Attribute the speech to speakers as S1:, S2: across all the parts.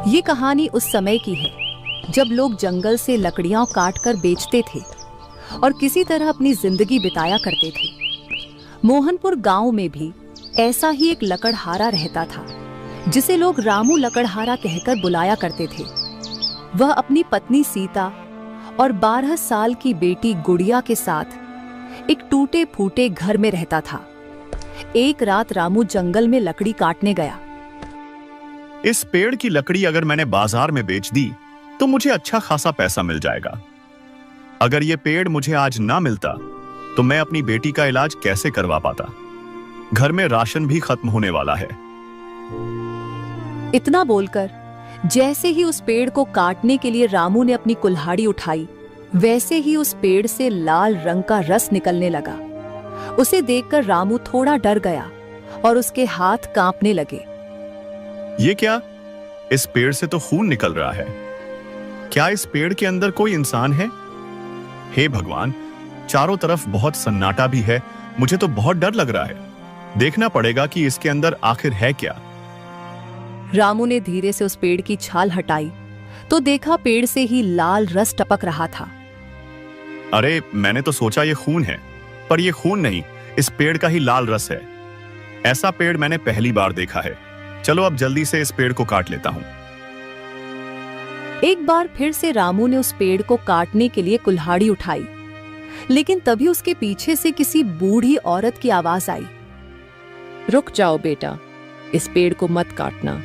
S1: ये कहानी उस समय की है जब लोग जंगल से लकड़ियां काटकर बेचते थे और किसी तरह अपनी जिंदगी बिताया करते थे। मोहनपुर गांव में भी ऐसा ही एक लकड़हारा रहता था जिसे लोग रामू लकड़हारा कहकर बुलाया करते थे। वह अपनी पत्नी सीता और 12 साल की बेटी गुड़िया के साथ एक टूटे फूटे घर में रहता था। एक रात रामू जंगल में लकड़ी काटने गया।
S2: इस पेड़ की लकड़ी अगर मैंने बाजार में बेच दी तो मुझे अच्छा खासा पैसा मिल जाएगा। अगर ये पेड़ मुझे आज ना मिलता तो मैं अपनी बेटी का इलाज कैसे करवा पाता। घर में राशन भी खत्म होने वाला है।
S1: इतना बोलकर जैसे ही उस पेड़ को काटने के लिए रामू ने अपनी कुल्हाड़ी उठाई, वैसे ही उस पेड़ से लाल रंग का रस निकलने लगा। उसे देखकर रामू थोड़ा डर गया और उसके हाथ कांपने लगे।
S2: ये क्या? इस पेड़ से तो खून निकल रहा है। क्या इस पेड़ के अंदर कोई इंसान है? हे भगवान, चारों तरफ बहुत सन्नाटा भी है। मुझे तो बहुत डर लग रहा है। देखना पड़ेगा कि इसके अंदर आखिर है क्या।
S1: रामू ने धीरे से उस पेड़ की छाल हटाई तो देखा पेड़ से ही लाल रस टपक रहा था।
S2: अरे, मैंने तो सोचा ये खून है, पर ये खून नहीं, इस पेड़ का ही लाल रस है। ऐसा पेड़ मैंने पहली बार देखा है। चलो अब जल्दी से इस पेड़ को काट लेता हूं।
S1: एक बार फिर से रामू ने उस पेड़ को काटने के लिए कुल्हाड़ी उठाई, लेकिन तभी उसके पीछे से किसी बूढ़ी औरत की आवाज आई।
S3: रुक जाओ बेटा, इस पेड़ को मत काटना।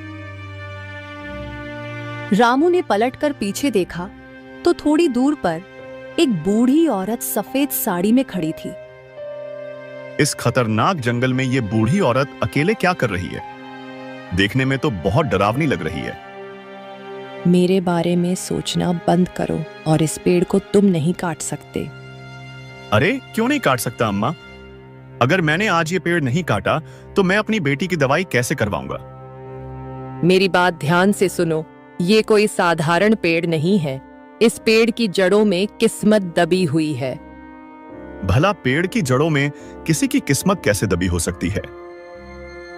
S1: रामू ने पलटकर पीछे देखा तो थोड़ी दूर पर एक बूढ़ी औरत सफेद साड़ी में खड़ी थी।
S2: इस खतरनाक जंगल में ये बूढ़ी औरत अकेले क्या कर रही है? देखने में तो बहुत डरावनी लग रही है।
S3: मेरे बारे में सोचना बंद करो और इस पेड़ को तुम नहीं काट सकते।
S2: अरे, क्यों नहीं काट सकता अम्मा? अगर मैंने आज ये पेड़ नहीं काटा तो मैं अपनी बेटी की दवाई कैसे करवाऊंगा?
S3: मेरी बात ध्यान से सुनो, ये कोई साधारण पेड़ नहीं है। इस पेड़ की जड़ों में किस्मत दबी हुई है।
S2: भला पेड़ की जड़ों में किसी की किस्मत कैसे दबी हो सकती है?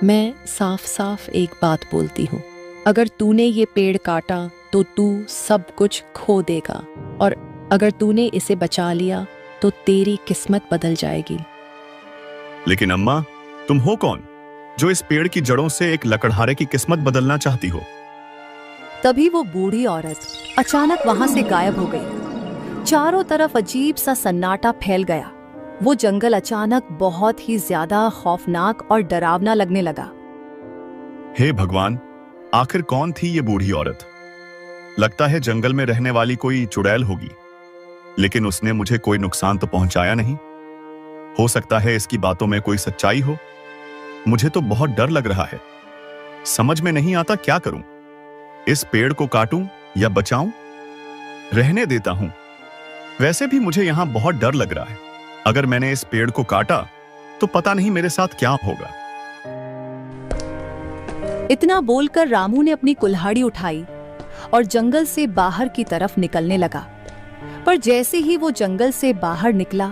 S3: मैं साफ साफ एक बात बोलती हूँ, अगर तूने ये पेड़ काटा तो तू सब कुछ खो देगा, और अगर तूने इसे बचा लिया तो तेरी किस्मत बदल जाएगी।
S2: लेकिन अम्मा, तुम हो कौन जो इस पेड़ की जड़ों से एक लकड़हारे की किस्मत बदलना चाहती हो?
S1: तभी वो बूढ़ी औरत अचानक वहां से गायब हो गई। चारों तरफ अजीब सा सन्नाटा फैल गया। वो जंगल अचानक बहुत ही ज्यादा खौफनाक और डरावना लगने लगा।
S2: हे भगवान, आखिर कौन थी ये बूढ़ी औरत? लगता है जंगल में रहने वाली कोई चुड़ैल होगी, लेकिन उसने मुझे कोई नुकसान तो पहुंचाया नहीं। हो सकता है इसकी बातों में कोई सच्चाई हो। मुझे तो बहुत डर लग रहा है। समझ में नहीं आता क्या करूं। इस पेड़ को काटूं या बचाऊं? रहने देता हूं। वैसे भी मुझे यहां बहुत डर लग रहा है। अगर मैंने इस पेड़ को काटा तो पता नहीं मेरे साथ क्या होगा।
S1: इतना बोलकर रामू ने अपनी कुल्हाड़ी उठाई और जंगल से बाहर की तरफ निकलने लगा। पर जैसे ही वो जंगल से बाहर निकला,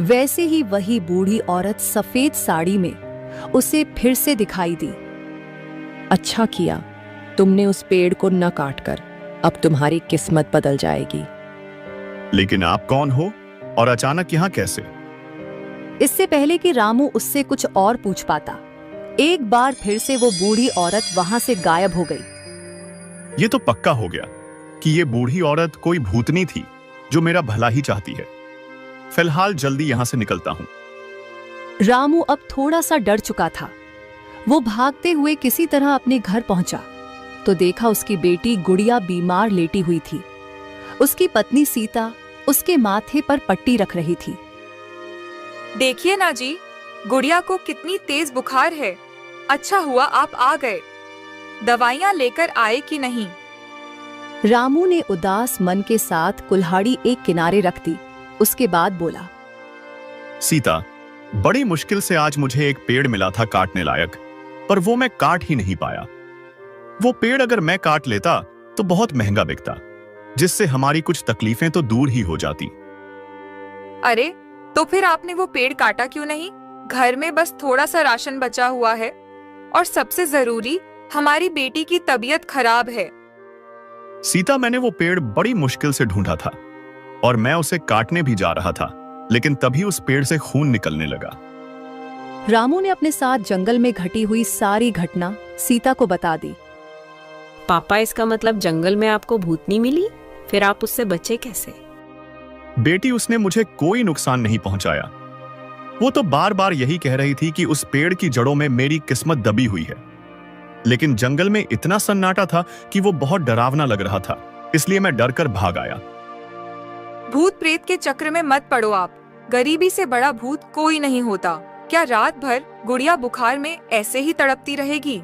S1: वैसे ही वही बूढ़ी औरत सफेद साड़ी में उसे फिर से दिखाई दी।
S3: अच्छा किया तुमने उस पेड़ को न काटकर, अब तुम्हारी किस्मत बदल जाएगी।
S2: लेकिन आप कौन हो और अचानक यहाँ कैसे?
S1: इससे पहले कि रामू उससे कुछ और पूछ पाता, एक बार फिर से वो बूढ़ी औरत वहां से गायब हो गई।
S2: ये तो पक्का हो गया कि ये बूढ़ी औरत कोई भूतनी थी जो मेरा भला ही चाहती है। फिलहाल जल्दी यहां से निकलता हूं।
S1: रामू अब थोड़ा सा डर चुका था। वो भागते हुए किसी तरह अपने घर पहुंचा तो देखा उसकी बेटी गुड़िया बीमार लेटी हुई थी। उसकी पत्नी सीता उसके माथे पर पट्टी रख रही थी।
S4: देखिए ना जी, गुड़िया को कितनी तेज बुखार है। अच्छा हुआ आप आ गए। दवाइयाँ लेकर आए कि नहीं?
S1: रामू ने उदास मन के साथ कुल्हाड़ी एक किनारे रख दी। उसके बाद बोला,
S2: सीता, बड़ी मुश्किल से आज मुझे एक पेड़ मिला था काटने लायक, पर वो मैं काट ही नहीं पाया। वो पेड़ अगर मैं काट लेता तो बहुत महंगा बिकता, जिससे हमारी कुछ तकलीफें तो दूर ही हो जाती।
S4: अरे, तो फिर आपने वो पेड़ काटा क्यों नहीं? घर में बस थोड़ा सा राशन बचा हुआ है, और सबसे जरूरी हमारी बेटी की तबीयत खराब है।
S2: सीता, मैंने वो पेड़ बड़ी मुश्किल से ढूंढा था और मैं उसे काटने भी जा रहा था, लेकिन तभी उस पेड़ से खून निकलने लगा।
S1: रामू ने अपने साथ जंगल में घटी हुई सारी घटना सीता को बता दी।
S5: पापा, इसका मतलब जंगल में आपको भूतनी मिली, फिर आप उससे बचे कैसे?
S2: बेटी, उसने मुझे कोई नुकसान नहीं पहुंचाया। वो तो बार बार यही कह रही थी कि उस पेड़ की जड़ों में मेरी किस्मत दबी हुई है, लेकिन जंगल में इतना सन्नाटा था कि वो बहुत डरावना लग रहा था, इसलिए मैं डरकर भाग आया।
S4: भूत प्रेत के चक्र में मत पड़ो आप। गरीबी से बड़ा भूत कोई नहीं होता। क्या रात भर गुड़िया बुखार में ऐसे ही तड़पती रहेगी?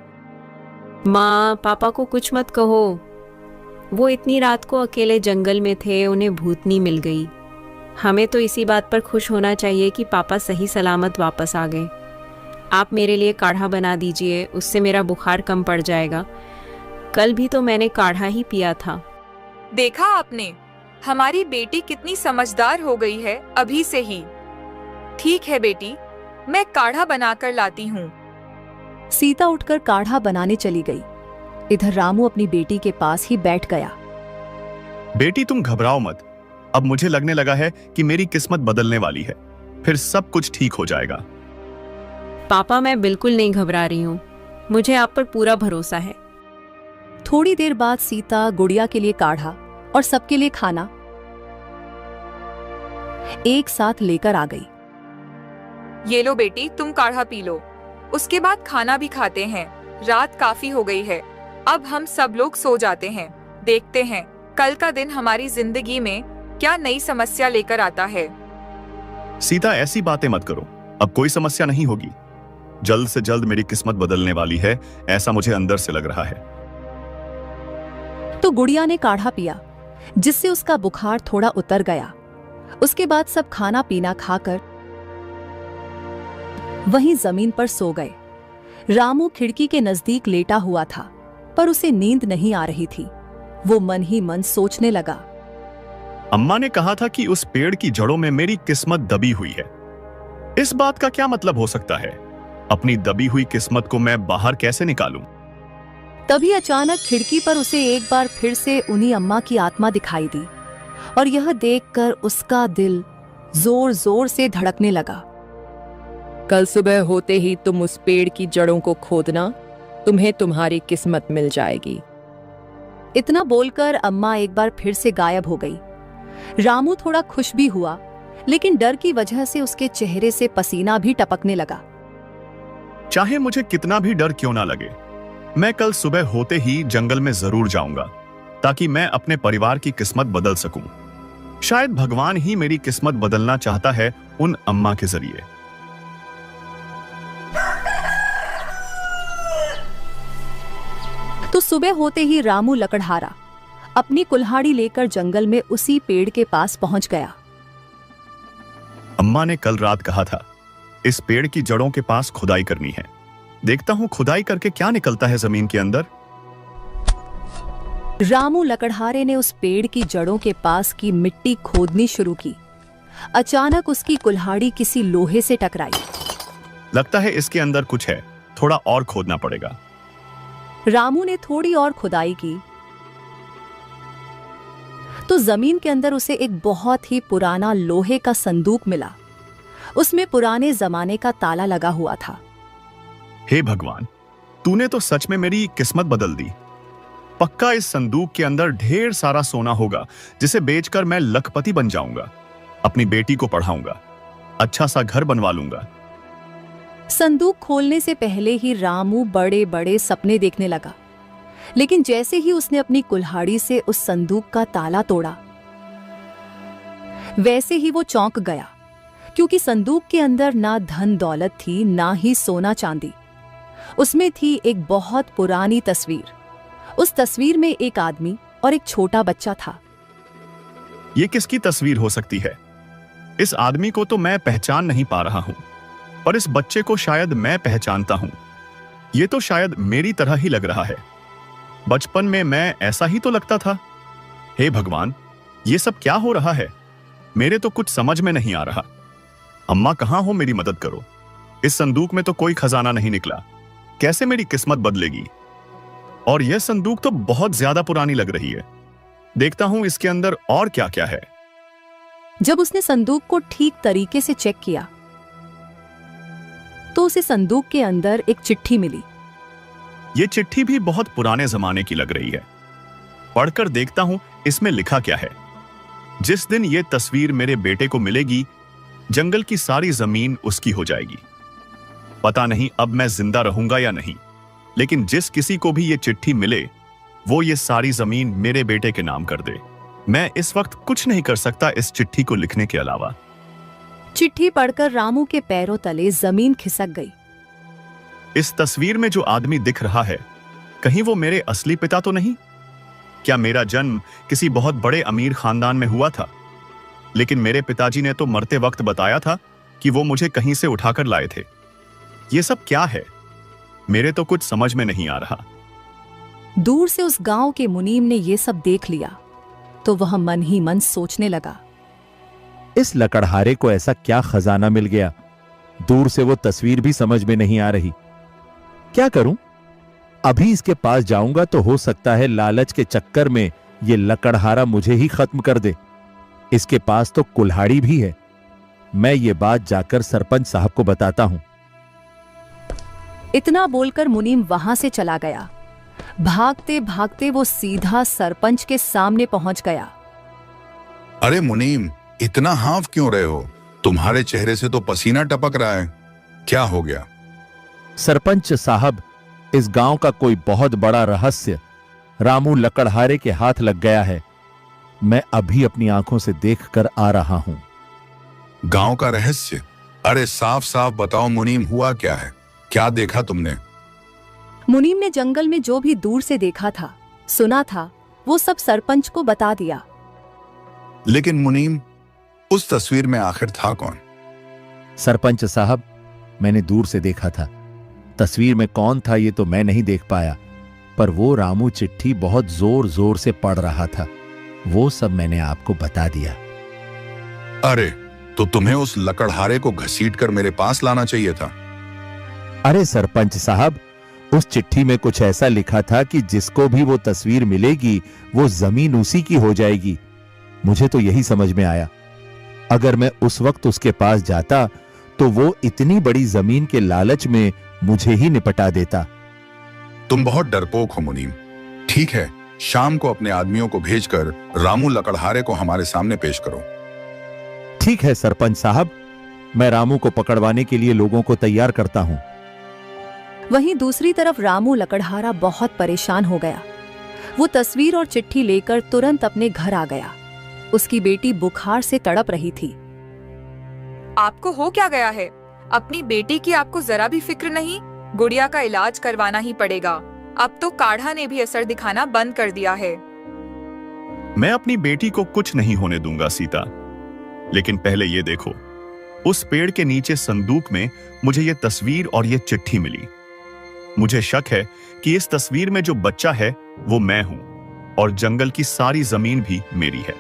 S5: माँ, पापा को कुछ मत कहो। वो इतनी रात को अकेले जंगल में थे, उन्हें भूतनी मिल गई। हमें तो इसी बात पर खुश होना चाहिए कि पापा सही सलामत वापस आ गए। आप मेरे लिए काढ़ा बना दीजिए, उससे मेरा बुखार कम पड़ जाएगा। कल भी तो मैंने काढ़ा ही पिया था।
S4: देखा आपने, हमारी बेटी कितनी समझदार हो गई है अभी से ही। ठीक है बेटी, मैं काढ़ा बनाकर लाती हूँ।
S1: सीता उठकर काढ़ा बनाने चली गई। इधर रामू अपनी बेटी के पास ही बैठ गया।
S2: बेटी, तुम घबराओ मत। अब मुझे लगने लगा है कि मेरी किस्मत बदलने वाली है, फिर सब कुछ ठीक हो जाएगा।
S5: पापा, मैं बिल्कुल नहीं घबरा रही हूँ। मुझे आप पर पूरा भरोसा है।
S1: थोड़ी देर बाद सीता गुड़िया के लिए काढ़ा और सबके लिए खाना एक साथ लेकर आ गई।
S4: ये लो बेटी, तुम काढ़ा पी लो, उसके बाद खाना भी खाते हैं। रात काफी हो गई है, अब हम सब लोग सो जाते हैं। देखते हैं कल का दिन हमारी जिंदगी में क्या नई समस्या लेकर आता है।
S2: सीता, ऐसी बातें मत करो। अब कोई समस्या नहीं होगी। जल्द से जल्द मेरी किस्मत बदलने वाली है, ऐसा मुझे अंदर से लग रहा है।
S1: तो गुड़िया ने काढ़ा पिया, जिससे उसका बुखार थोड़ा उतर गया। उसके बाद सब खाना पीना खाकर वहीं जमीन पर सो गए। रामू खिड़की के नजदीक लेटा हुआ था, पर उसे नींद नहीं आ रही थी। वो मन ही मन सोचने लगा।
S2: अम्मा ने कहा था कि उस पेड़ की जड़ों में मेरी किस्मत दबी हुई है। इस बात का क्या मतलब हो सकता है? अपनी दबी हुई किस्मत को मैं बाहर कैसे निकालूं?
S1: तभी अचानक खिड़की पर उसे एक बार फिर से उन्हीं अम्मा की आत्मा दिखाई दी, और यह देखकर उसका दिल जोर जोर से धड़कने लगा।
S3: कल सुबह होते ही तुम उस पेड़ की जड़ों को खोदना, तुम्हें तुम्हारी किस्मत मिल जाएगी।
S1: इतना बोलकर अम्मा एक बार फिर से गायब हो गई। रामू थोड़ा खुश भी हुआ, लेकिन डर की वजह से उसके चेहरे से पसीना भी टपकने लगा।
S2: चाहे मुझे कितना भी डर क्यों ना लगे, मैं कल सुबह होते ही जंगल में जरूर जाऊंगा, ताकि मैं अपने परिवार की किस्मत बदल सकूं। शायद भगवान ही मेरी किस्मत बदलना चाहता है उन अम्मा के जरिए।
S1: तो सुबह होते ही रामू लकड़हारा अपनी कुल्हाड़ी लेकर जंगल में उसी पेड़ के पास पहुंच गया।
S2: अम्मा ने कल रात कहा था, इस पेड़ की जड़ों के पास खुदाई करनी है। देखता हूं खुदाई करके क्या निकलता है जमीन के अंदर।
S1: रामू लकड़हारे ने उस पेड़ की जड़ों के पास की मिट्टी खोदनी शुरू की। अचानक उसकी कुल्हाड़ी किसी लोहे से टकराई।
S2: लगता है इसके अंदर कुछ है, थोड़ा और खोदना पड़ेगा।
S1: रामू ने थोड़ी और खुदाई की तो जमीन के अंदर उसे एक बहुत ही पुराना लोहे का संदूक मिला। उसमें पुराने जमाने का ताला लगा हुआ था।
S2: हे भगवान, तूने तो सच में मेरी किस्मत बदल दी। पक्का इस संदूक के अंदर ढेर सारा सोना होगा, जिसे बेचकर मैं लखपति बन जाऊंगा। अपनी बेटी को पढ़ाऊंगा, अच्छा सा घर बनवा लूंगा।
S1: संदूक खोलने से पहले ही रामू बड़े बड़े सपने देखने लगा, लेकिन जैसे ही उसने अपनी कुल्हाड़ी से उस संदूक का ताला तोड़ा, वैसे ही वो चौंक गया, क्योंकि संदूक के अंदर ना धन दौलत थी, ना ही सोना चांदी। उसमें थी एक बहुत पुरानी तस्वीर। उस तस्वीर में एक आदमी और एक छोटा बच्चा था।
S2: ये किसकी तस्वीर हो सकती है? इस आदमी को तो मैं पहचान नहीं पा रहा हूं, पर इस बच्चे को शायद मैं पहचानता हूं। ये तो शायद मेरी तरह ही लग रहा है। बचपन में मैं ऐसा ही तो लगता था। हे भगवान, ये सब क्या हो रहा है? मेरे तो कुछ समझ में नहीं आ रहा। अम्मा कहाँ हो? मेरी मदद करो। इस संदूक में तो कोई खजाना नहीं निकला, कैसे मेरी किस्मत बदलेगी? और यह संदूक तो बहुत ज्यादा पुरानी लग रही है। देखता हूं इसके अंदर और क्या क्या है।
S1: जब उसने संदूक को ठीक तरीके से चेक किया तो उसे संदूक के अंदर एक चिट्ठी मिली।
S2: ये चिट्ठी भी बहुत पुराने जमाने की लग रही है। पढ़कर देखता हूं इसमें लिखा क्या है। जिस दिन ये तस्वीर मेरे बेटे को मिलेगी, जंगल की सारी जमीन उसकी हो जाएगी। पता नहीं अब मैं जिंदा रहूंगा या नहीं, लेकिन जिस किसी को भी ये चिट्ठी मिले वो ये सारी जमीन मेरे बेटे के नाम कर दे। मैं इस वक्त कुछ नहीं कर सकता इस चिट्ठी को लिखने के अलावा।
S1: चिट्ठी पढ़कर रामू के पैरों तले जमीन खिसक गई।
S2: इस तस्वीर में जो आदमी दिख रहा है, कहीं वो मेरे असली पिता तो नहीं? क्या मेरा जन्म किसी बहुत बड़े अमीर खानदान में हुआ था? लेकिन मेरे पिताजी ने तो मरते वक्त बताया था कि वो मुझे कहीं से उठाकर लाए थे। ये सब क्या है? मेरे तो कुछ समझ में नहीं आ रहा।
S1: दूर से उस गांव के मुनीम ने ये सब देख लिया तो वह मन ही मन सोचने लगा।
S6: इस लकड़हारे को ऐसा क्या खजाना मिल गया? दूर से वो तस्वीर भी समझ में नहीं आ रही। क्या करूं? अभी इसके पास जाऊंगा तो हो सकता है लालच के चक्कर में ये लकड़हारा मुझे ही खत्म कर दे। इसके पास तो कुल्हाड़ी भी है। मैं ये बात जाकर सरपंच साहब को बताता हूं।
S1: इतना बोलकर मुनीम वहां से चला गया। भागते भागते वो सीधा सरपंच के सामने पहुंच गया।
S7: अरे मुनीम, इतना हाफ क्यों रहे हो? तुम्हारे चेहरे से तो पसीना टपक रहा है। क्या हो गया?
S6: सरपंच साहब, इस गांव का कोई बहुत बड़ा रहस्य रामू लकड़हारे के हाथ लग गया है। मैं अभी अपनी आंखों से देखकर आ रहा हूं।
S7: गांव का रहस्य? अरे साफ साफ बताओ मुनीम, हुआ क्या है? क्या देखा तुमने?
S1: मुनीम ने जंगल में जो भी दूर से देखा था, सुना था, वो सब सरपंच को बता दिया।
S7: लेकिन मुनीम, उस तस्वीर में आखिर था कौन?
S6: सरपंच साहब, मैंने दूर से देखा था। तस्वीर में कौन था ये तो मैं नहीं देख पाया, पर वो रामू चिट्ठी बहुत जोर जोर से पढ़ रहा था। वो सब मैंने आपको बता दिया।
S7: अरे, तो तुम्हें उस लकड़हारे को घसीट कर मेरे पास लाना चाहिए था।
S6: अरे सरपंच साहब, उस चिट्ठी में कुछ ऐसा लिखा था कि जिसको भी वो तस्वीर मिलेगी वो जमीन उसी की हो जाएगी। मुझे तो यही समझ में आया। अगर मैं उस वक्त उसके पास जाता तो वो इतनी बड़ी जमीन के लालच में मुझे ही निपटा देता।
S7: तुम बहुत डरपोक हो मुनीम। ठीक है, शाम को अपने आदमियों को भेजकर रामू लकड़हारे को हमारे सामने पेश करो।
S6: ठीक है सरपंच साहब, मैं रामू को पकड़वाने के लिए लोगों को तैयार करता हूं।
S1: वहीं दूसरी तरफ रामू लकड़हारा बहुत परेशान हो गया। वो तस्वीर और चिट्ठी लेकर तुरंत अपने घर आ गया। उसकी बेटी बुखार से तड़प रही थी।
S4: आपको हो क्या गया है? अपनी बेटी की आपको जरा भी फिक्र नहीं? गुड़िया का इलाज करवाना ही पड़ेगा। अब तो काढ़ा ने भी असर दिखाना बंद कर दिया है।
S2: मैं अपनी बेटी को कुछ नहीं होने दूंगा सीता। लेकिन पहले ये देखो, उस पेड़ के नीचे संदूक में मुझे ये तस्वीर और ये चिट्ठी मिली। मुझे शक है कि इस तस्वीर में जो बच्चा है वो मैं हूं और जंगल की सारी जमीन भी मेरी है।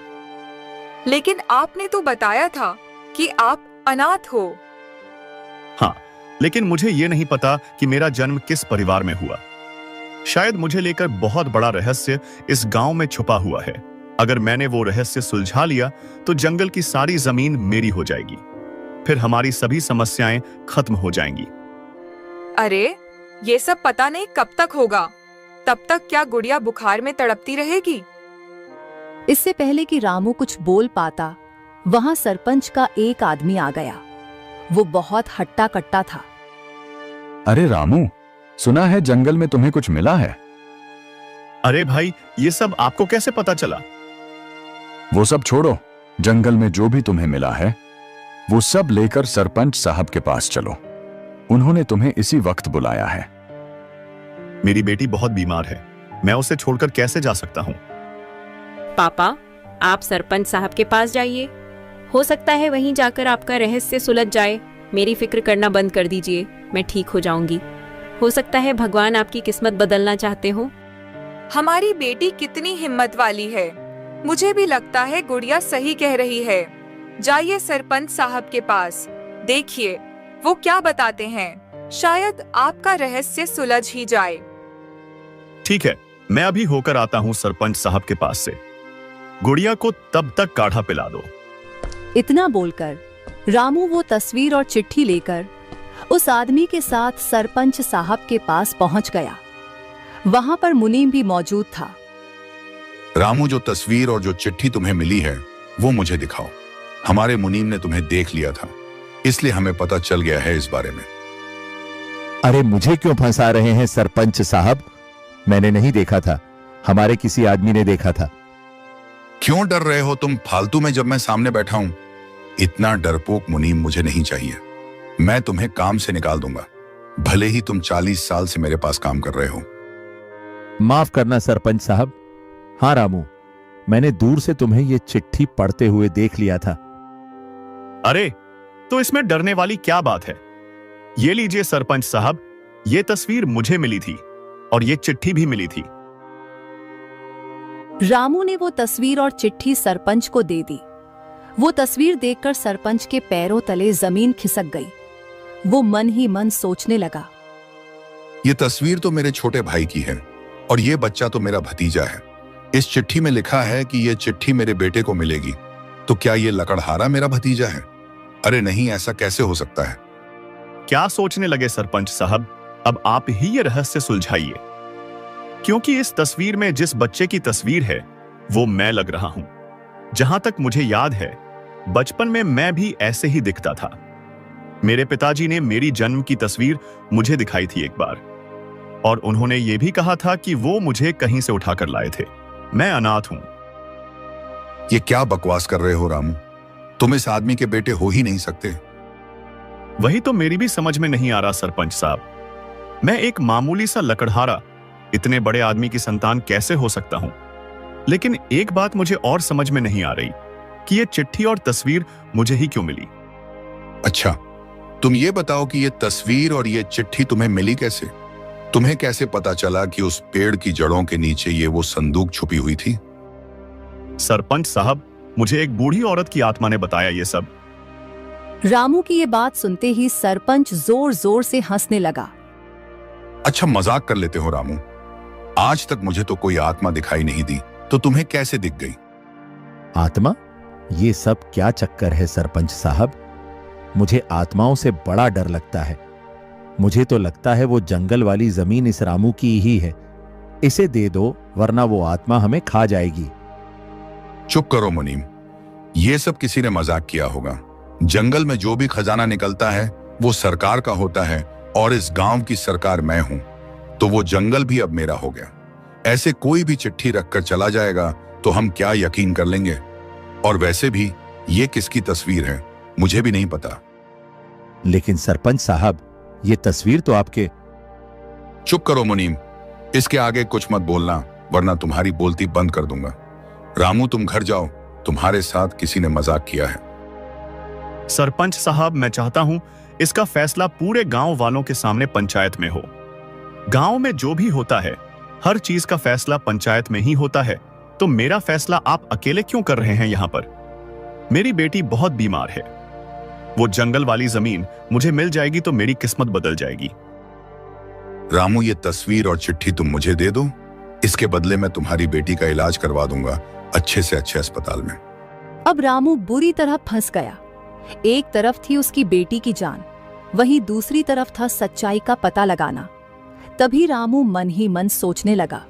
S4: लेकिन आपने तो बताया था कि आप अनाथ हो।
S2: हाँ, लेकिन मुझे ये नहीं पता कि मेरा जन्म किस परिवार में हुआ। शायद मुझे लेकर बहुत बड़ा रहस्य इस गांव में छुपा हुआ है। अगर मैंने वो रहस्य सुलझा लिया तो जंगल की सारी जमीन मेरी हो जाएगी। फिर हमारी सभी समस्याएं खत्म हो जाएंगी।
S4: अरे, ये सब पता नहीं कब तक होगा। तब तक क्या गुड़िया बुखार में तड़पती रहेगी?
S1: इससे पहले कि रामू कुछ बोल पाता, वहां सरपंच का एक आदमी आ गया। वो बहुत हट्टा कट्टा था।
S8: अरे रामू, सुना है जंगल में तुम्हें कुछ मिला है?
S2: अरे भाई, ये सब आपको कैसे पता चला?
S8: वो सब छोड़ो, जंगल में जो भी तुम्हें मिला है वो सब लेकर सरपंच साहब के पास चलो। उन्होंने तुम्हें इसी वक्त बुलाया है।
S2: मेरी बेटी बहुत बीमार है, मैं उसे छोड़कर कैसे जा सकता हूँ?
S5: पापा, आप सरपंच साहब के पास जाइए। हो सकता है वहीं जाकर आपका रहस्य सुलझ जाए। मेरी फिक्र करना बंद कर दीजिए, मैं ठीक हो जाऊंगी। हो सकता है भगवान आपकी किस्मत बदलना चाहते हो।
S4: हमारी बेटी कितनी हिम्मत वाली है। मुझे भी लगता है गुड़िया सही कह रही है। जाइए सरपंच साहब के पास, देखिए वो क्या बताते हैं। शायद आपका रहस्य सुलझ ही जाए।
S2: ठीक है, मैं अभी होकर आता हूँ सरपंच साहब के पास से। गुड़िया को तब तक काढ़ा पिला दो।
S1: इतना बोलकर रामू वो तस्वीर और चिट्ठी लेकर उस आदमी के साथ सरपंच साहब के पास पहुंच गया। वहां पर मुनीम भी मौजूद था।
S7: रामू, जो तस्वीर और जो चिट्ठी तुम्हें मिली है वो मुझे दिखाओ। हमारे मुनीम ने तुम्हें देख लिया था, इसलिए हमें पता चल गया है इस बारे में।
S6: अरे मुझे क्यों फंसा रहे हैं सरपंच साहब? मैंने नहीं देखा था, हमारे किसी आदमी ने देखा था।
S7: क्यों डर रहे हो तुम फालतू में जब मैं सामने बैठा हूं? इतना डरपोक मुनीम मुझे नहीं चाहिए। मैं तुम्हें काम से निकाल दूंगा, भले ही तुम 40 साल से मेरे पास काम कर रहे हो।
S6: माफ करना सरपंच साहब। हाँ रामू, मैंने दूर से तुम्हें यह चिट्ठी पढ़ते हुए देख लिया था।
S2: अरे तो इसमें डरने वाली क्या बात है? ये लीजिए सरपंच साहब, ये तस्वीर मुझे मिली थी और ये चिट्ठी भी मिली थी।
S1: रामू ने वो तस्वीर और चिट्ठी सरपंच को दे दी। वो तस्वीर देखकर सरपंच के पैरों तले जमीन खिसक गई। वो मन ही मन सोचने लगा,
S7: ये तस्वीर तो मेरे छोटे भाई की है और ये बच्चा तो मेरा भतीजा है। इस चिट्ठी में लिखा है कि ये चिट्ठी मेरे बेटे को मिलेगी, तो क्या ये लकड़हारा मेरा भतीजा है? अरे नहीं, ऐसा कैसे हो सकता है?
S2: क्या सोचने लगे सरपंच साहब? अब आप ही ये रहस्य सुलझाइए, क्योंकि इस तस्वीर में जिस बच्चे की तस्वीर है वो मैं लग रहा हूं। जहां तक मुझे याद है, बचपन में मैं भी ऐसे ही दिखता था। मेरे पिताजी ने मेरी जन्म की तस्वीर मुझे दिखाई थी एक बार, और उन्होंने ये भी कहा था कि वो मुझे कहीं से उठाकर लाए थे। मैं अनाथ हूं।
S7: ये क्या बकवास कर रहे हो रामू? तुम इस आदमी के बेटे हो ही नहीं सकते।
S2: वही तो मेरी भी समझ में नहीं आ रहा सरपंच साहब। मैं एक मामूली सा लकड़हारा इतने बड़े आदमी की संतान कैसे हो सकता हूं? लेकिन एक बात मुझे और समझ में नहीं आ रही कि ये चिट्ठी और तस्वीर मुझे ही क्यों मिली।
S7: अच्छा, तुम ये बताओ कि ये तस्वीर और ये चिट्ठी तुम्हें मिली कैसे? तुम्हें कैसे पता चला कि उस पेड़ की जड़ों के नीचे ये वो संदूक छुपी हुई थी?
S2: सरपंच साहब, मुझे एक बूढ़ी औरत की आत्मा ने बताया ये सब।
S1: रामू की ये बात सुनते ही सरपंच जोर जोर से हंसने लगा।
S7: अच्छा, मजाक कर लेते हो रामू। आज तक मुझे तो कोई आत्मा दिखाई नहीं दी, तो तुम्हें कैसे दिख गई?
S6: आत्मा? ये सब क्या चक्कर है सरपंच साहब? मुझे आत्माओं से बड़ा डर लगता है। मुझे तो लगता है वो जंगल वाली जमीन इस रामू की ही है। इसे दे दो, वरना वो आत्मा हमें खा जाएगी।
S7: चुप करो मुनीम, ये सब किसी ने मजाक किया होगा। जंगल में जो भी खजाना निकलता है वो सरकार का होता है, और इस गांव की सरकार मैं हूं, तो वो जंगल भी अब मेरा हो गया। ऐसे कोई भी चिट्ठी रखकर चला जाएगा तो हम क्या यकीन कर लेंगे? और वैसे भी ये किसकी तस्वीर है मुझे भी नहीं पता।
S6: लेकिन सरपंच साहब, ये तस्वीर तो आपके।
S7: चुप करो मुनीम, इसके आगे कुछ मत बोलना, वरना तुम्हारी बोलती बंद कर दूंगा। रामू, तुम घर जाओ, तुम्हारे साथ किसी ने मजाक किया है।
S2: सरपंच साहब, मैं चाहता हूं इसका फैसला पूरे गांव वालों के सामने पंचायत में हो। गांव में जो भी होता है, हर चीज का फैसला पंचायत में ही होता है, तो मेरा फैसला आप अकेले क्यों कर रहे हैं यहां पर? मेरी बेटी बहुत बीमार है। वो जंगल वाली जमीन मुझे मिल जाएगी तो मेरी किस्मत बदल जाएगी।
S7: रामू, ये तस्वीर और चिट्ठी तुम मुझे दे दो, इसके बदले मैं तुम्हारी बेटी का इलाज करवा दूंगा अच्छे से अच्छे अस्पताल में।
S1: अब रामू बुरी तरह फंस गया। एक तरफ थी उसकी बेटी की जान, वहीं दूसरी तरफ था सच्चाई का पता लगाना। तभी रामू मन ही मन सोचने लगा,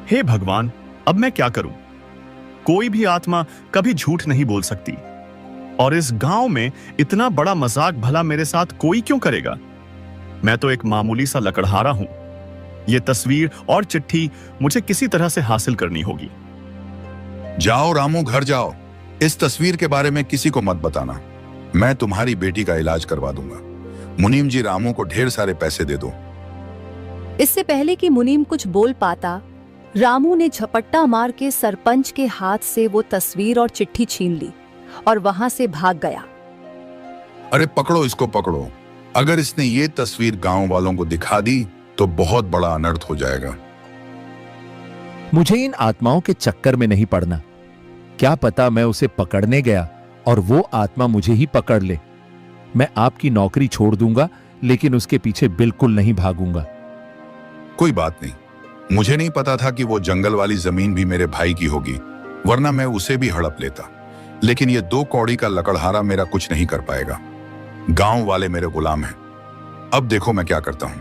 S2: हे भगवान, अब मैं क्या करूं? कोई भी आत्मा कभी झूठ नहीं बोल सकती, और इस गांव में इतना बड़ा मजाक भला मेरे साथ कोई क्यों करेगा? मैं तो एक मामूली सा लकड़हारा हूं। यह तस्वीर और चिट्ठी मुझे किसी तरह से हासिल करनी होगी।
S7: जाओ रामू, घर जाओ। इस तस्वीर के बारे में किसी को मत बताना। मैं तुम्हारी बेटी का इलाज करवा दूंगा। मुनीम जी, रामू को ढेर सारे पैसे दे दो।
S1: इससे पहले कि मुनीम कुछ बोल पाता, रामू ने झपट्टा मार के सरपंच के हाथ से वो तस्वीर और चिट्ठी छीन ली और वहां से भाग गया।
S7: अरे पकड़ो इसको, पकड़ो। अगर इसने ये तस्वीर गांव वालों को दिखा दी तो बहुत बड़ा अनर्थ हो जाएगा।
S6: मुझे इन आत्माओं के चक्कर में नहीं पड़ना। क्या पता मैं उसे पकड़ने गया और वो आत्मा मुझे ही पकड़ ले। मैं आपकी नौकरी छोड़ दूंगा, लेकिन उसके पीछे बिल्कुल नहीं भागूंगा।
S7: कोई बात नहीं, मुझे नहीं पता था कि वो जंगल वाली जमीन भी मेरे भाई की होगी। वरना मैं उसे भी हड़प लेता। लेकिन ये 2 कौड़ी का लकड़हारा मेरा कुछ नहीं कर पाएगा। गांव वाले मेरे गुलाम हैं। अब देखो मैं क्या करता हूं।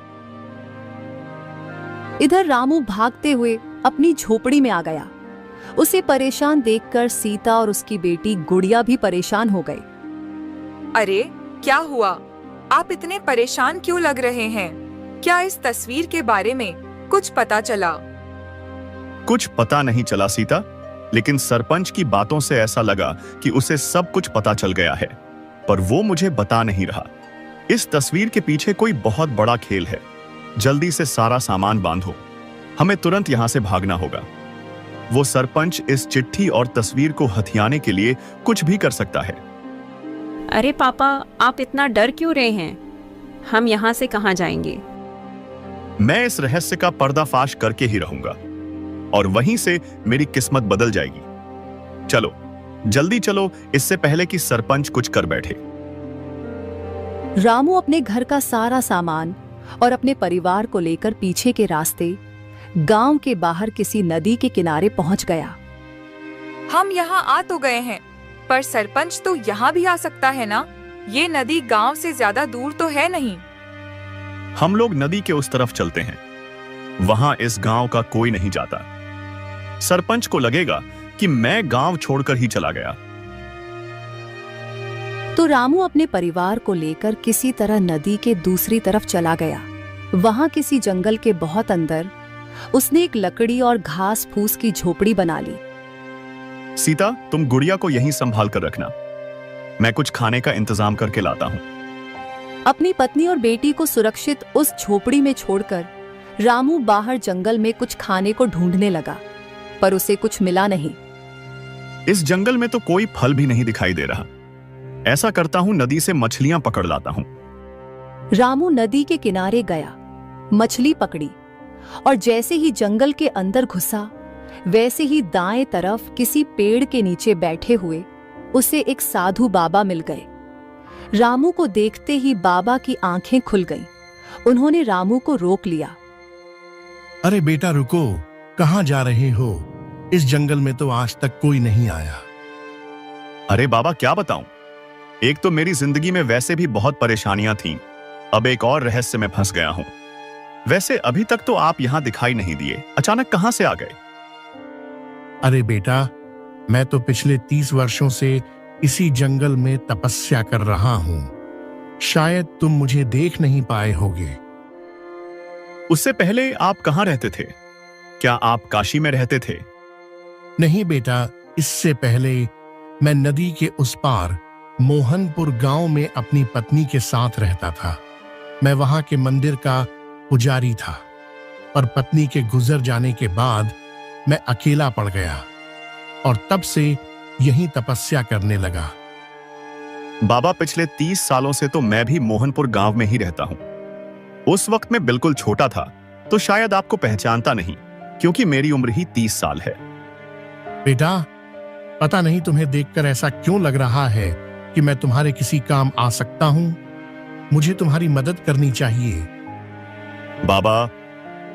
S1: इधर रामू भागते हुए अपनी झोपड़ी में आ गया। उसे परेशान देखकर सीता और उसकी बेटी गुड़िया भी परेशान हो गई।
S4: अरे क्या हुआ? आप इतने परेशान क्यों लग रहे हैं? क्या इस तस्वीर के बारे में कुछ पता चला?
S2: कुछ पता नहीं चला सीता, लेकिन सरपंच की बातों से ऐसा लगा कि उसे सब कुछ पता चल गया है, पर वो मुझे बता नहीं रहा। इस तस्वीर के पीछे कोई बहुत बड़ा खेल है। जल्दी से सारा सामान बांधो, हमें तुरंत यहां से भागना होगा। वो सरपंच इस चिट्ठी और तस्वीर को हथियाने के लिए कुछ भी कर सकता है।
S5: अरे पापा, आप इतना डर क्यों रहे हैं? हम यहाँ से कहाँ जाएंगे?
S2: मैं इस रहस्य का पर्दाफाश करके ही रहूंगा और वहीं से मेरी किस्मत बदल जाएगी। चलो जल्दी चलो, इससे पहले कि सरपंच कुछ कर बैठे।
S1: रामू अपने घर का सारा सामान और अपने परिवार को लेकर पीछे के रास्ते गांव के बाहर किसी नदी के किनारे पहुंच गया।
S4: हम यहाँ आ तो गए हैं, पर सरपंच तो यहाँ भी आ सकता है ना? ये नदी गांव से ज्यादा दूर तो है नहीं।
S2: हम लोग नदी के उस तरफ चलते हैं, वहां इस गांव का कोई नहीं जाता। सरपंच को लगेगा कि मैं गांव छोड़कर ही चला गया।
S1: तो रामू अपने परिवार को लेकर किसी तरह नदी के दूसरी तरफ चला गया। वहां किसी जंगल के बहुत अंदर उसने एक लकड़ी और घास फूस की झोपड़ी बना ली।
S2: सीता, तुम गुड़िया को यहीं संभाल कर रखना, मैं कुछ खाने का इंतजाम करके लाता हूं।
S1: अपनी पत्नी और बेटी को सुरक्षित उस झोपड़ी में छोड़कर रामू बाहर जंगल में कुछ खाने को ढूंढने लगा, पर उसे कुछ मिला नहीं।
S2: इस जंगल में तो कोई फल भी नहीं दिखाई दे रहा। ऐसा करता हूं, नदी से मछलियां पकड़ लाता हूं।
S1: रामू नदी के किनारे गया, मछली पकड़ी और जैसे ही जंगल के अंदर घुसा, वैसे ही दाएं तरफ किसी पेड़ के नीचे बैठे हुए उसे एक साधु बाबा मिल गए। रामू को देखते ही बाबा की आंखें खुल गईं। उन्होंने रामू को रोक लिया।
S9: अरे बेटा रुको, कहाँ जा रहे हो? इस जंगल में तो आज तक कोई नहीं आया।
S2: अरे बाबा, क्या बताऊं, एक तो मेरी जिंदगी में वैसे भी बहुत परेशानियां थीं, अब एक और रहस्य में फंस गया हूं। वैसे अभी तक तो आप यहां दिखाई नहीं दिए, अचानक कहां से आ गए?
S9: अरे बेटा, मैं तो पिछले 30 वर्षों से इसी जंगल में तपस्या कर रहा हूं। शायद तुम मुझे देख नहीं पाए होगे।
S2: उससे पहले आप कहां रहते थे? क्या आप काशी में रहते थे?
S9: नहीं बेटा, इससे पहले मैं नदी के उस पार मोहनपुर गांव में अपनी पत्नी के साथ रहता था। मैं वहां के मंदिर का पुजारी था, पर पत्नी के गुजर जाने के बाद मैं अकेला पड़ गया और तब से यहीं तपस्या करने लगा।
S2: बाबा, पिछले 30 सालों से तो मैं भी मोहनपुर गांव में ही रहता हूं। उस वक्त मैं बिल्कुल छोटा था, तो शायद आपको पहचानता नहीं, क्योंकि मेरी उम्र ही 30 साल है।
S9: बेटा, पता नहीं तुम्हें देखकर ऐसा क्यों लग रहा है कि मैं तुम्हारे किसी काम आ सकता हूं। मुझे तुम्हारी मदद करनी चाहिए।
S2: बाबा,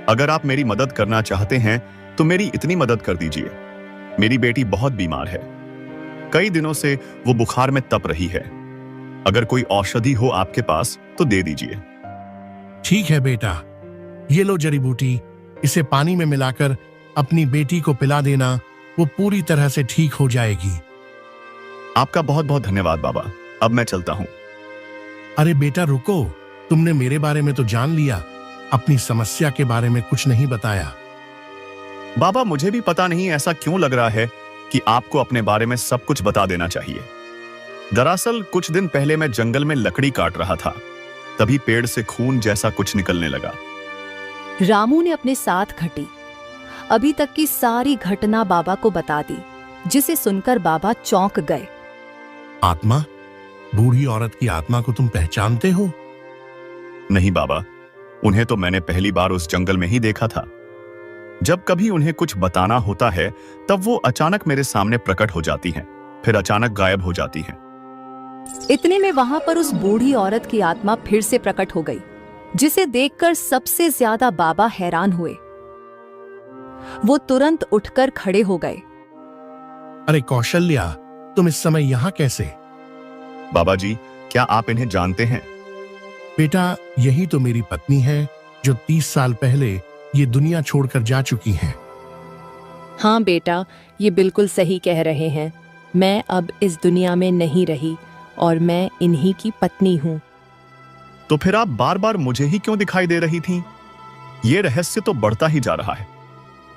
S2: अगर आप मेरी मदद करना चाहते हैं तो मेरी इतनी मदद कर दीजिए। मेरी बेटी बहुत बीमार है, कई दिनों से वो बुखार में तप रही है। अगर कोई औषधि हो आपके पास तो दे दीजिए।
S9: ठीक है बेटा, ये लो जड़ी बूटी, इसे पानी में मिलाकर अपनी बेटी को पिला देना, वो पूरी तरह से ठीक हो जाएगी।
S2: आपका बहुत बहुत धन्यवाद बाबा, अब मैं चलता हूं।
S9: अरे बेटा रुको, तुमने मेरे बारे में तो जान लिया, अपनी समस्या के बारे में कुछ नहीं बताया।
S2: बाबा, मुझे भी पता नहीं ऐसा क्यों लग रहा है कि आपको अपने बारे में सब कुछ बता देना चाहिए। दरअसल कुछ दिन पहले मैं जंगल में लकड़ी काट रहा था, तभी पेड़ से खून जैसा कुछ निकलने लगा।
S1: रामू ने अपने साथ घटी अभी तक की सारी घटना बाबा को बता दी, जिसे सुनकर बाबा चौंक गए।
S9: आत्मा? बूढ़ी औरत की आत्मा को तुम पहचानते हो?
S2: नहीं बाबा, उन्हें तो मैंने पहली बार उस जंगल में ही देखा था। जब कभी उन्हें कुछ बताना होता है तब वो अचानक मेरे सामने प्रकट हो जाती हैं, फिर अचानक गायब हो जाती हैं।
S1: इतने में वहां पर उस बूढ़ी औरत की आत्मा फिर से प्रकट हो गई, जिसे देखकर सबसे ज्यादा बाबा हैरान हुए। वो तुरंत उठकर खड़े हो गए।
S9: अरे कौशल्या, तुम इस समय यहाँ कैसे?
S2: बाबा जी, क्या आप इन्हें जानते हैं?
S9: बेटा, यही तो मेरी पत्नी है जो 30 साल पहले ये दुनिया छोड़कर जा चुकी हैं।
S3: हाँ बेटा, ये बिल्कुल सही कह रहे हैं। मैं अब इस दुनिया में नहीं रही और मैं इन्हीं की पत्नी हूँ।
S2: तो फिर आप बार बार मुझे ही क्यों दिखाई दे रही थीं? ये रहस्य तो बढ़ता ही जा रहा है।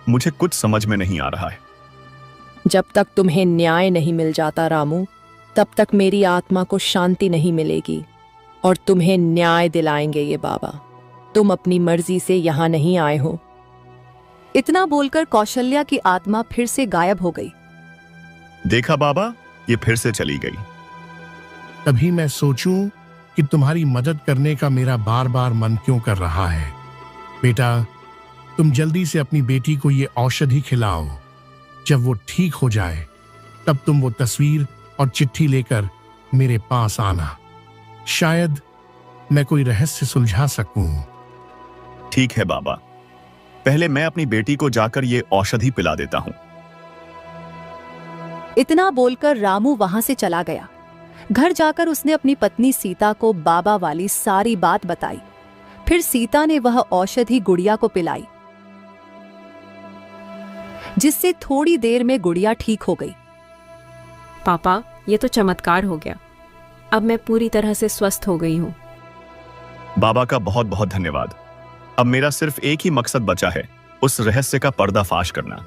S2: मुझे कुछ समझ में नहीं आ रहा है।
S3: जब तक तुम्हें न्याय नहीं मिल जाता रामू, तब तक मेरी आत्मा को शांति नहीं मिलेगी। और तुम्हें न्याय दिलाएंगे ये बाबा। तुम अपनी मर्जी से यहाँ नहीं आए हो।
S1: इतना बोलकर कौशल्या की आत्मा फिर से गायब हो गई।
S2: देखा बाबा, ये फिर से चली गई।
S9: तभी मैं सोचूं कि तुम्हारी मदद करने का मेरा बार बार मन क्यों कर रहा है। बेटा, तुम जल्दी से अपनी बेटी को ये औषधि खिलाओ। जब वो ठीक हो जाए, तब तुम वो तस्वीर और चिट्ठी लेकर मेरे पास आना। शायद मैं कोई रहस्य सुलझा सकूं।
S2: ठीक है बाबा, पहले मैं अपनी बेटी को जाकर ये औषधि पिला देता हूं।
S1: इतना बोलकर रामू वहां से चला गया। घर जाकर उसने अपनी पत्नी सीता को बाबा वाली सारी बात बताई। फिर सीता ने वह औषधि गुड़िया को पिलाई, जिससे थोड़ी देर में गुड़िया ठीक हो गई।
S5: पापा, ये तो चमत्कार हो गया। अब मैं पूरी तरह से स्वस्थ हो गई हूँ।
S2: बाबा का बहुत बहुत धन्यवाद। अब मेरा सिर्फ एक ही मकसद बचा है, उस रहस्य का पर्दाफाश करना।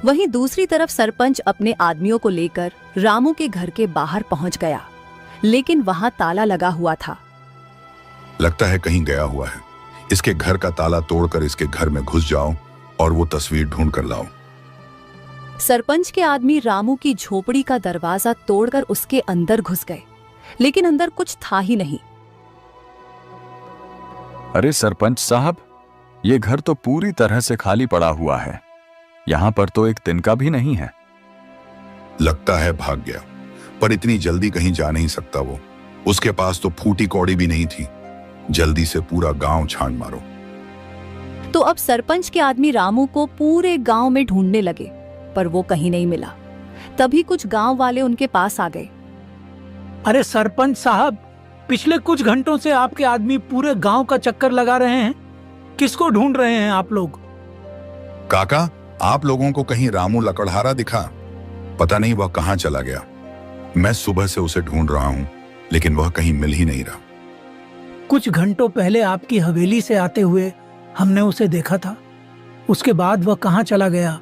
S1: वहीं दूसरी तरफ सरपंच अपने आदमियों को लेकर रामू के घर के बाहर पहुंच गया, लेकिन वहां ताला लगा हुआ था।
S7: लगता है कहीं गया हुआ है। इसके घर का ताला तोड़कर इसके घर में घुस जाओ और वो तस्वीर ढूंढ कर लाओ।
S1: सरपंच के आदमी रामू की झोपड़ी का दरवाजा तोड़कर उसके अंदर घुस गए, लेकिन अंदर कुछ था ही नहीं।
S8: अरे सरपंच साहब, ये घर तो पूरी तरह से खाली पड़ा हुआ है। यहां पर तो एक तिनका भी नहीं है।
S7: लगता है भाग गया, पर इतनी जल्दी कहीं जा नहीं सकता वो। उसके पास तो फूटी कौड़ी भी नहीं थी। जल्दी से पूरा गांव छान मारो।
S1: तो अब सरपंच के आदमी रामू को पूरे गांव में ढूंढने लगे, पर वो कहीं नहीं मिला। तभी कुछ गांव वाले उनके पास आ गए।
S10: अरे सरपंच साहब, पिछले कुछ घंटों से आपके आदमी पूरे गांव का चक्कर लगा रहे हैं। किसको ढूंढ रहे हैं आप लोग?
S7: काका, आप लोगों को कहीं रामू लकड़हारा दिखा? पता नहीं वह कहां चला गया। मैं सुबह से उसे ढूंढ रहा हूं, लेकिन वह कहीं मिल ही नहीं रहा।
S10: कुछ घंटों पहले आपकी हवेली से आते हुए हमने उसे देखा था। उसके बाद वह कहां चला गया,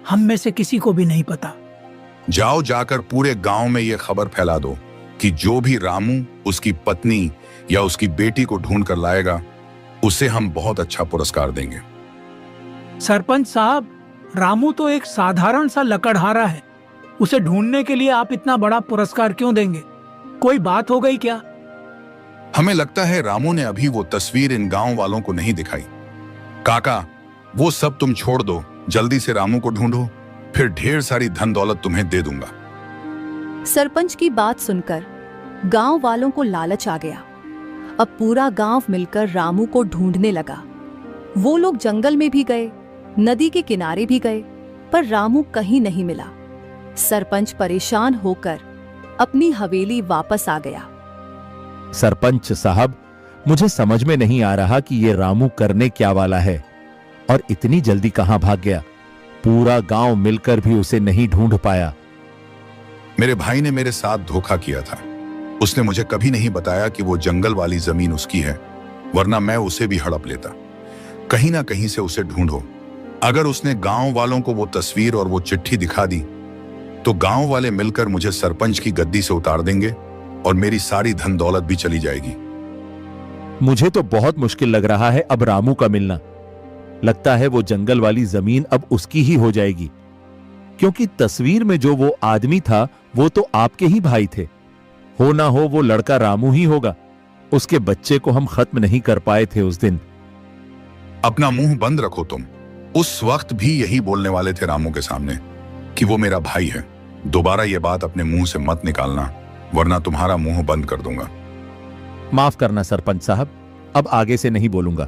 S10: हम में से किसी को भी नहीं पता।
S7: जाओ, जाकर पूरे गांव में यह खबर फैला दो कि जो भी रामू, उसकी पत्नी या उसकी बेटी को ढूंढ कर लाएगा, उसे हम बहुत अच्छा पुरस्कार देंगे।
S10: सरपंच साहब, रामू तो एक साधारण सा लकड़हारा है। उसे ढूंढने के लिए आप इतना बड़ा पुरस्कार क्यों देंगे? कोई बात हो गई क्या?
S7: हमें लगता है रामू ने अभी वो तस्वीर इन गांव वालों को नहीं दिखाई। काका, वो सब तुम छोड़ दो। जल्दी से रामू को ढूंढो, फिर ढेर सारी धन दौलत तुम्हें दे दूंगा।
S1: सरपंच की बात सुनकर गांव वालों को लालच आ गया। अब पूरा गांव मिलकर रामू को ढूंढने लगा। वो लोग जंगल में भी गए, नदी के किनारे भी गए, पर रामू कहीं नहीं मिला। सरपंच परेशान होकर अपनी हवेली वापस आ गया।
S6: सरपंच साहब, मुझे समझ में नहीं आ रहा कि ये रामू करने क्या वाला है और इतनी जल्दी कहां भाग गया। पूरा गांव मिलकर भी उसे नहीं ढूंढ पाया।
S7: मेरे भाई ने मेरे साथ धोखा किया था। उसने मुझे कभी नहीं बताया कि वो जंगल वाली जमीन उसकी है, वरना मैं उसे भी हड़प लेता। कहीं ना कहीं से उसे ढूंढो। अगर उसने गांव वालों को वो तस्वीर और वो चिट्ठी दिखा दी, तो गांव वाले मिलकर मुझे सरपंच की गद्दी से उतार देंगे और मेरी सारी धन दौलत भी चली जाएगी।
S6: मुझे तो बहुत मुश्किल लग रहा है अब रामू का मिलना। लगता है वो जंगल वाली जमीन अब उसकी ही हो जाएगी, क्योंकि तस्वीर में जो वो आदमी था वो तो आपके ही भाई थे। हो ना हो वो लड़का रामू ही होगा। उसके बच्चे को हम खत्म नहीं कर पाए थे उस दिन।
S7: अपना मुंह बंद रखो तुम। उस वक्त भी यही बोलने वाले थे रामू के सामने कि वो मेरा भाई है। दोबारा ये बात अपने मुंह से मत निकालना, वरना तुम्हारा मुंह बंद कर दूंगा।
S6: माफ करना सरपंच साहब, अब आगे से नहीं बोलूंगा।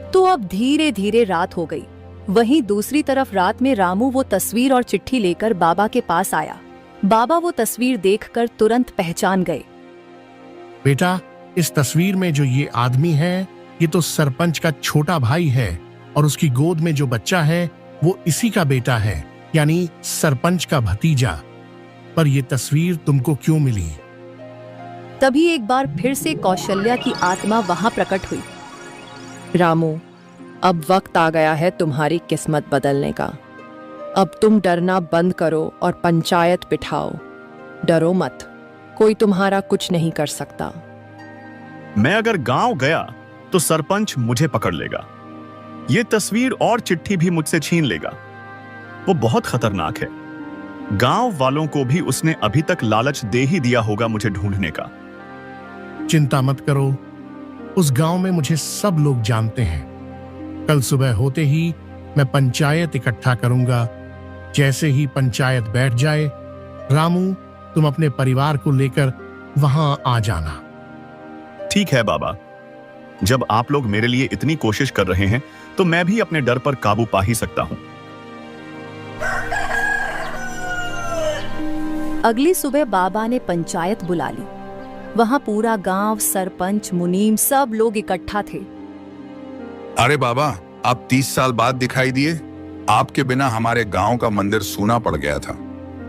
S1: तो अब धीरे धीरे रात हो गई। वहीं दूसरी तरफ रात में रामू वो तस्वीर और चिट्ठी लेकर बाबा के पास आया। बाबा वो तस्वीर देखकर तुरंत पहचान गए।
S9: बेटा, इस तस्वीर में जो ये आदमी है, ये तो सरपंच का छोटा भाई है और उसकी गोद में जो बच्चा है वो इसी का बेटा है, यानी सरपंच का भतीजा। पर ये तस्वीर तुमको क्यों मिली?
S1: तभी एक बार फिर से कौशल्या की आत्मा वहां प्रकट हुई।
S3: रामू, अब वक्त आ गया है तुम्हारी किस्मत बदलने का। अब तुम डरना बंद करो और पंचायत बिठाओ। डरो मत, कोई तुम्हारा कुछ नहीं कर सकता।
S2: मैं अगर गांव गया तो सरपंच मुझे पकड़ लेगा। ये तस्वीर और चिट्ठी भी मुझसे छीन लेगा। वो बहुत खतरनाक है। गांव वालों को भी उसने अभी तक लालच दे ही दिया होगा मुझे ढूंढने का।
S9: चिंता मत करो, उस गांव में मुझे सब लोग जानते हैं। कल सुबह होते ही मैं पंचायत इकट्ठा करूंगा। जैसे ही पंचायत बैठ जाए, रामू, तुम अपने परिवार को लेकर वहां आ जाना।
S2: ठीक है बाबा, जब आप लोग मेरे लिए इतनी कोशिश कर रहे हैं तो मैं भी अपने डर पर काबू पा ही सकता हूं।
S1: अगली सुबह बाबा ने पंचायत बुला ली। वहां पूरा गांव, सरपंच, मुनीम सब लोग इकट्ठा थे।
S7: अरे बाबा, आप 30 साल बाद दिखाई दिए। आपके बिना हमारे गांव का मंदिर सूना पड़ गया था,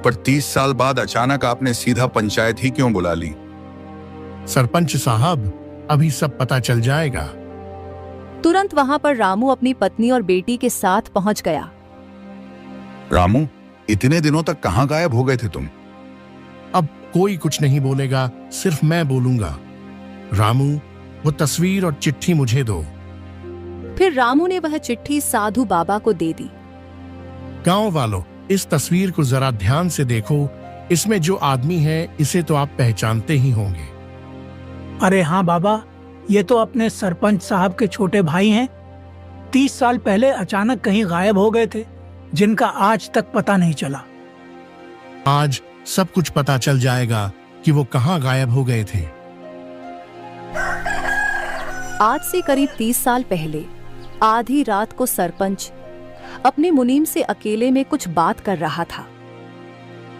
S7: पर 30 साल बाद अचानक आपने सीधा पंचायत ही क्यों बुला ली?
S9: सरपंच साहब, अभी सब पता चल जाएगा।
S1: तुरंत वहां पर रामू अपनी पत्नी और बेटी के साथ पहुंच गया।
S7: रामू, इतने दिनों तक कहाँ गायब हो गए थे तुम?
S9: अब कोई कुछ नहीं बोलेगा, सिर्फ मैं बोलूंगा। रामू, वो तस्वीर और चिट्ठी मुझे दो।
S1: फिर रामू ने वह चिट्ठी साधु बाबा को दे दी।
S9: गांव वालों, इस तस्वीर को जरा ध्यान से देखो। इसमें जो आदमी है, इसे तो आप पहचानते ही होंगे।
S10: अरे हाँ बाबा, ये तो अपने सरपंच साहब के छोटे भाई हैं। 30 साल पहले अचानक कहीं गायब हो गए थे, जिनका आज तक पता नहीं चला।
S9: आज सब कुछ पता चल जाएगा कि वो कहाँ गायब हो गए थे।
S1: आज से करीब 30 साल पहले आधी रात को सरपंच अपने मुनीम से अकेले में कुछ बात कर रहा था।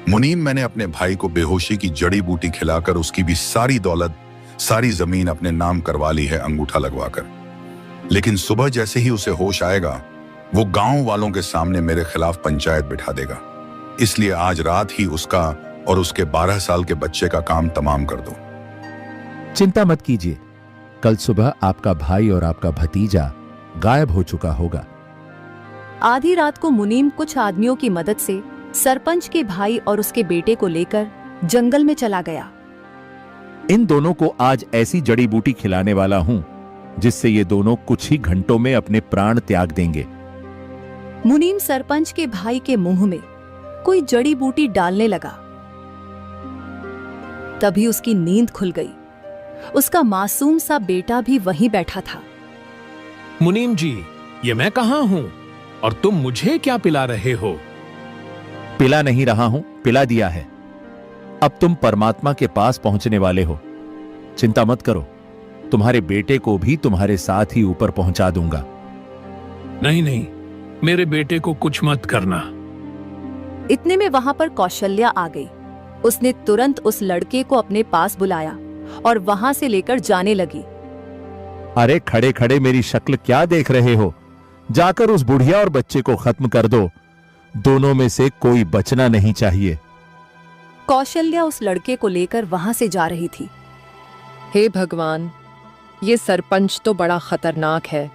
S7: मुनीम, मैंने अपने भाई को बेहोशी की जड़ी बूटी खिलाकर उसकी भी सारी दौलत, सारी जमीन अपने नाम करवा ली है, अंगूठा लगवाकर। लेकिन सुबह जैसे ही उसे होश आएगा, वो गांव वालों के सामने मेरे खिलाफ पंचायत बिठा देगा। इसलिए आज रात ही उसका और उसके 12 साल के बच्चे का काम तमाम कर दो।
S6: चिंता मत कीजिए, कल सुबह आपका भाई और आपका भतीजा गायब हो चुका होगा।
S1: आधी रात को मुनीम कुछ आदमियों की मदद से सरपंच के भाई और उसके बेटे को लेकर जंगल में चला गया।
S6: इन दोनों को आज ऐसी जड़ी बूटी खिलाने वाला हूं जिससे ये दोनों कुछ ही घंटों में अपने प्राण त्याग देंगे।
S1: मुनीम सरपंच के भाई के मुंह में कोई जड़ी बूटी डालने लगा। तभी उसकी नींद खुल गई। उसका मासूम सा बेटा भी वहीं बैठा था।
S11: मुनीम जी, ये मैं कहाँ हूँ और तुम मुझे क्या पिला रहे हो?
S6: पिला नहीं रहा हूं, पिला दिया है। अब तुम परमात्मा के पास पहुंचने वाले हो। चिंता मत करो, तुम्हारे बेटे को भी तुम्हारे साथ ही ऊपर पहुंचा दूंगा।
S11: नहीं नहीं, मेरे बेटे को कुछ मत करना।
S1: इतने में वहां पर कौशल्या आ गई। उसने तुरंत उस लड़के को अपने पास बुलाया और वहां से लेकर जाने लगी।
S6: अरे खड़े खड़े मेरी शक्ल क्या देख रहे हो? जाकर उस बुढ़िया और बच्चे को खत्म कर दो। दोनों में से कोई बचना नहीं चाहिए।
S1: कौशल्या उस लड़के को लेकर वहां से जा रही थी।
S3: हे भगवान, ये सरपंच तो बड़ा खतरनाक है।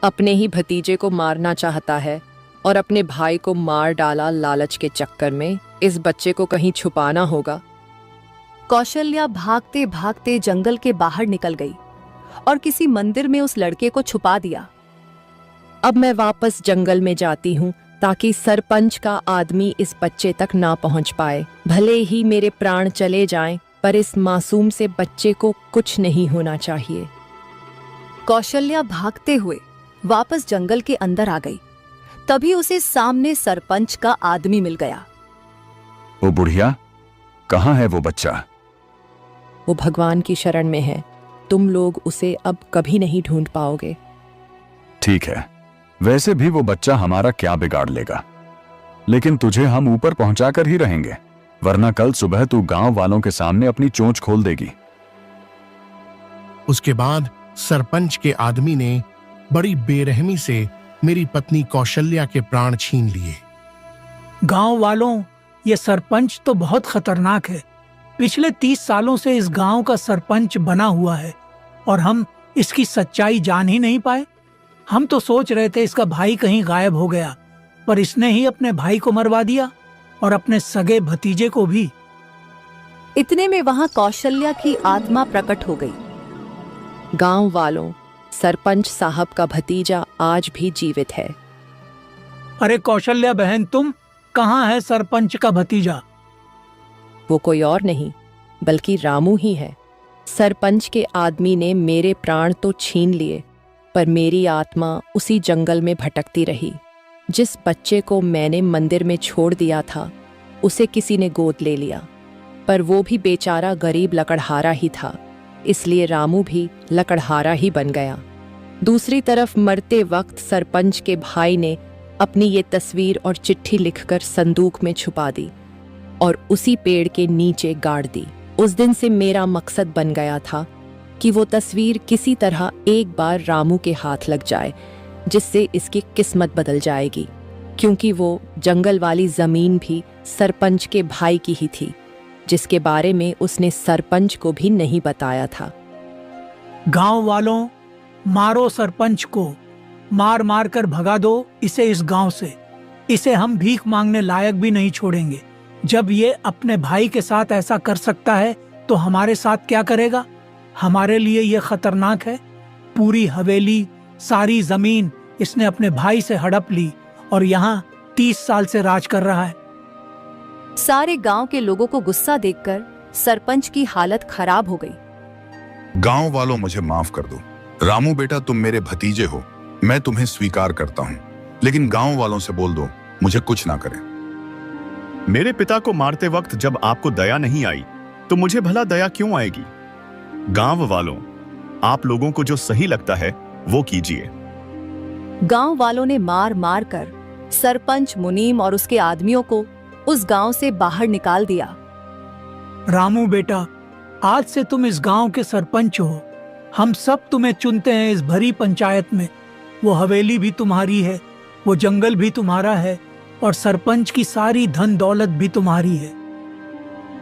S3: अपने ही भतीजे को मारना चाहता है और अपने भाई को मार डाला लालच के चक्कर में। इस बच्चे को कहीं छुपाना होगा।
S1: कौशल्या भागते भागते जंगल के बाहर निकल गई और किसी मंदिर में उस लड़के को छुपा दिया।
S3: अब मैं वापस जंगल में जाती हूँ ताकि सरपंच का आदमी इस बच्चे तक ना पहुँच पाए। भले ही मेरे प्राण चले जाएं, पर इस मासूम से बच्चे को कुछ नहीं होना चाहिए।
S1: कौशल्या भागते हुए वापस जंगल के अंदर आ गई। तभी उसे सामने सरपंच का आदमी मिल गया।
S8: वो बुढ़िया, कहाँ है वो बच्चा?
S3: वो भगवान की शरण में है। तुम लोग उसे अब कभी नहीं ढूंढ पाओगे।
S8: ठीक है, वैसे भी वो बच्चा हमारा क्या बिगाड़ लेगा, लेकिन तुझे हम ऊपर पहुंचा कर ही रहेंगे, वरना कल सुबह तू गांव वालों के सामने अपनी चोंच खोल देगी।
S9: उसके बाद सरपंच के आदमी ने बड़ी बेरहमी से मेरी पत्नी कौशल्या के प्राण छीन लिए।
S10: गांव वालों, ये सरपंच तो बहुत खतरनाक है। पिछले 30 सालों से इस गांव का सरपंच बना हुआ है और हम इसकी सच्चाई जान ही नहीं पाए। हम तो सोच रहे थे इसका भाई कहीं गायब हो गया, पर इसने ही अपने भाई को मरवा दिया और अपने सगे भतीजे को भी।
S1: इतने में वहां कौशल्या की आत्मा प्रकट हो गई।
S3: गांव वालों, सरपंच साहब का भतीजा आज भी जीवित है।
S10: अरे कौशल्या बहन, तुम कहाँ है सरपंच का भतीजा?
S3: वो कोई और नहीं बल्कि रामू ही है। सरपंच के आदमी ने मेरे प्राण तो छीन लिए, पर मेरी आत्मा उसी जंगल में भटकती रही। जिस बच्चे को मैंने मंदिर में छोड़ दिया था, उसे किसी ने गोद ले लिया, पर वो भी बेचारा गरीब लकड़हारा ही था, इसलिए रामू भी लकड़हारा ही बन गया। दूसरी तरफ मरते वक्त सरपंच के भाई ने अपनी ये तस्वीर और चिट्ठी लिखकर संदूक में छुपा दी और उसी पेड़ के नीचे गाड़ दी। उस दिन से मेरा मकसद बन गया था कि वो तस्वीर किसी तरह एक बार रामू के हाथ लग जाए, जिससे इसकी किस्मत बदल जाएगी, क्योंकि वो जंगल वाली जमीन भी सरपंच के भाई की ही थी, जिसके बारे में उसने सरपंच को भी नहीं बताया था।
S10: गांव वालों, मारो सरपंच को, मार मार कर भगा दो इसे इस गांव से। इसे हम भीख मांगने लायक भी नहीं छोड़ेंगे। जब ये अपने भाई के साथ ऐसा कर सकता है तो हमारे साथ क्या करेगा? हमारे लिए ये खतरनाक है। पूरी हवेली, सारी जमीन इसने अपने भाई से हड़प ली और यहाँ 30 साल से राज कर रहा है।
S1: सारे गांव के लोगों को गुस्सा देखकर सरपंच की हालत खराब हो गई।
S7: गांव वालों, मुझे माफ कर दो। रामू बेटा, तुम मेरे भतीजे हो, मैं तुम्हें स्वीकार करता हूं, लेकिन गांव वालों से बोल दो मुझे कुछ ना करें।
S2: मेरे पिता को मारते वक्त जब आपको दया नहीं आई, तो मुझे भला दया क्यों आएगी? गांव वालों, आप लोगों को जो सही लगता है वो कीजिए।
S1: गांव वालों ने मार मार कर सरपंच मुनीम और उसके आदमियों को उस गांव से बाहर निकाल दिया।
S10: रामू बेटा, आज से तुम इस गांव के सरपंच हो। हम सब तुम्हें चुनते हैं इस भरी पंचायत में। वो हवेली भी तुम्हारी है, वो जंगल भी तुम्हारा है और सरपंच की सारी धन दौलत भी तुम्हारी है।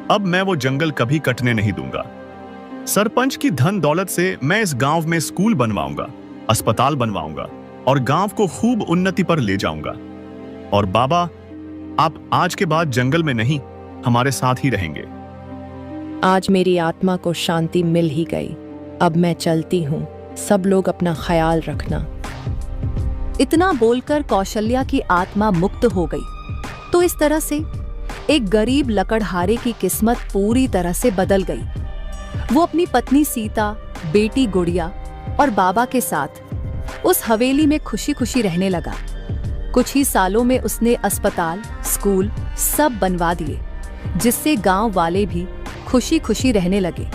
S2: अब मैं वो जंगल कभी कटने नहीं दूंगा। सरपंच की धन दौलत से मैं इस गांव में स्कूल बनवाऊंगा, अस्पताल बनवाऊंगा और गांव को खूब उन्नति पर ले जाऊंगा। और बाबा, आप आज के बाद जंगल में नहीं, हमारे साथ ही रहेंगे।
S3: आज मेरी आत्मा को शांति मिल ही गई। अब मैं चलती हूँ। सब लोग अपना ख्याल रखना।
S1: इतना बोलकर कौशल्या की आत्मा मुक्त हो गई। तो इस तरह से एक गरीब लकड़हारे की किस्मत पूरी तरह से बदल गई। वो अपनी पत्नी सीता, बेटी गुड़िया और बाबा के साथ उस हवेली में खुशी खुशी रहने लगा। कुछ ही सालों में उसने अस्पताल, स्कूल सब बनवा दिए, जिससे गांव वाले भी खुशी खुशी रहने लगे।